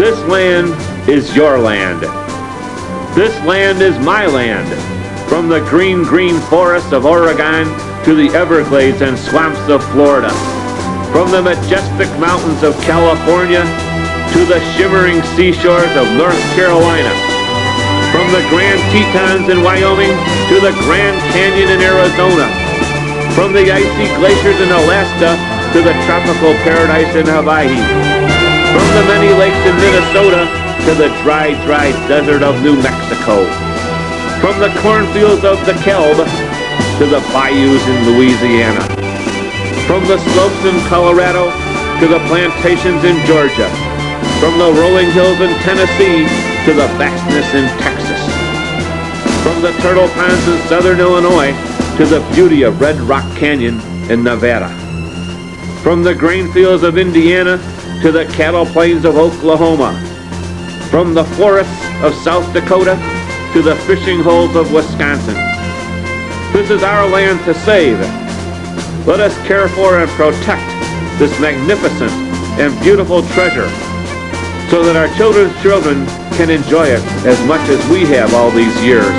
This land is your land. This land is my land. From the green, green forests of Oregon to the Everglades and swamps of Florida. From the majestic mountains of California to the shimmering seashores of North Carolina. From the Grand Tetons in Wyoming to the Grand Canyon in Arizona. From the icy glaciers in Alaska to the tropical paradise in Hawaii. From the many lakes in Minnesota to the dry, dry desert of New Mexico. From the cornfields of DeKalb to the bayous in Louisiana. From the slopes in Colorado to the plantations in Georgia. From the rolling hills in Tennessee to the vastness in Texas. From the turtle ponds in southern Illinois to the beauty of Red Rock Canyon in Nevada. From the grain fields of Indiana to the cattle plains of Oklahoma. From the forests of South Dakota to the fishing holes of Wisconsin. This is our land to save. Let us care for and protect this magnificent and beautiful treasure so that our children's children can enjoy it as much as we have all these years.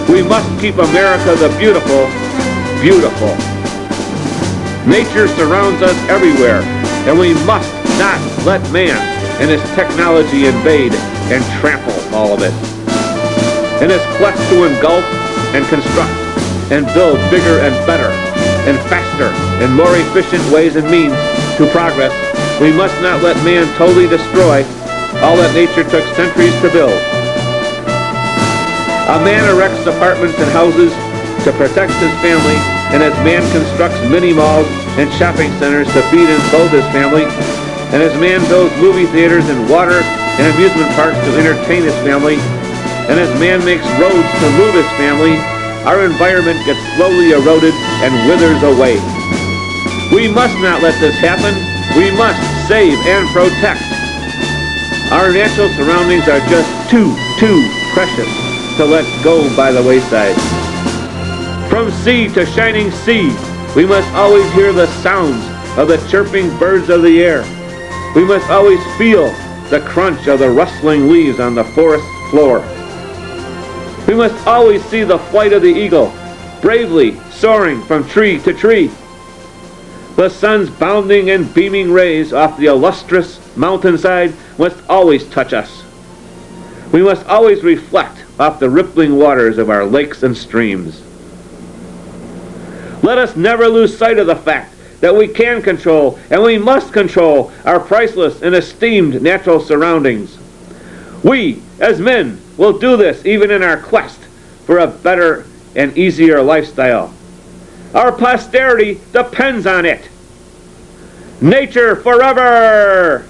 We must keep America the beautiful, beautiful. Nature surrounds us everywhere, and we must not let man and his technology invade and trample all of it. In his quest to engulf and construct and build bigger and better and faster and more efficient ways and means to progress, we must not let man totally destroy all that nature took centuries to build. A man erects apartments and houses to protect his family, and as man constructs mini malls and shopping centers to feed and clothe his family, and as man builds movie theaters and water and amusement parks to entertain his family, and as man makes roads to move his family, our environment gets slowly eroded and withers away. We must not let this happen. We must save and protect. Our natural surroundings are just too precious to let go by the wayside. From sea to shining sea, we must always hear the sounds of the chirping birds of the air. We must always feel the crunch of the rustling leaves on the forest floor. We must always see the flight of the eagle, bravely soaring from tree to tree. The sun's bounding and beaming rays off the illustrious mountainside must always touch us. We must always reflect off the rippling waters of our lakes and streams. Let us never lose sight of the fact that we can control and we must control our priceless and esteemed natural surroundings. We, as men, will do this even in our quest for a better and easier lifestyle. Our posterity depends on it. Nature forever!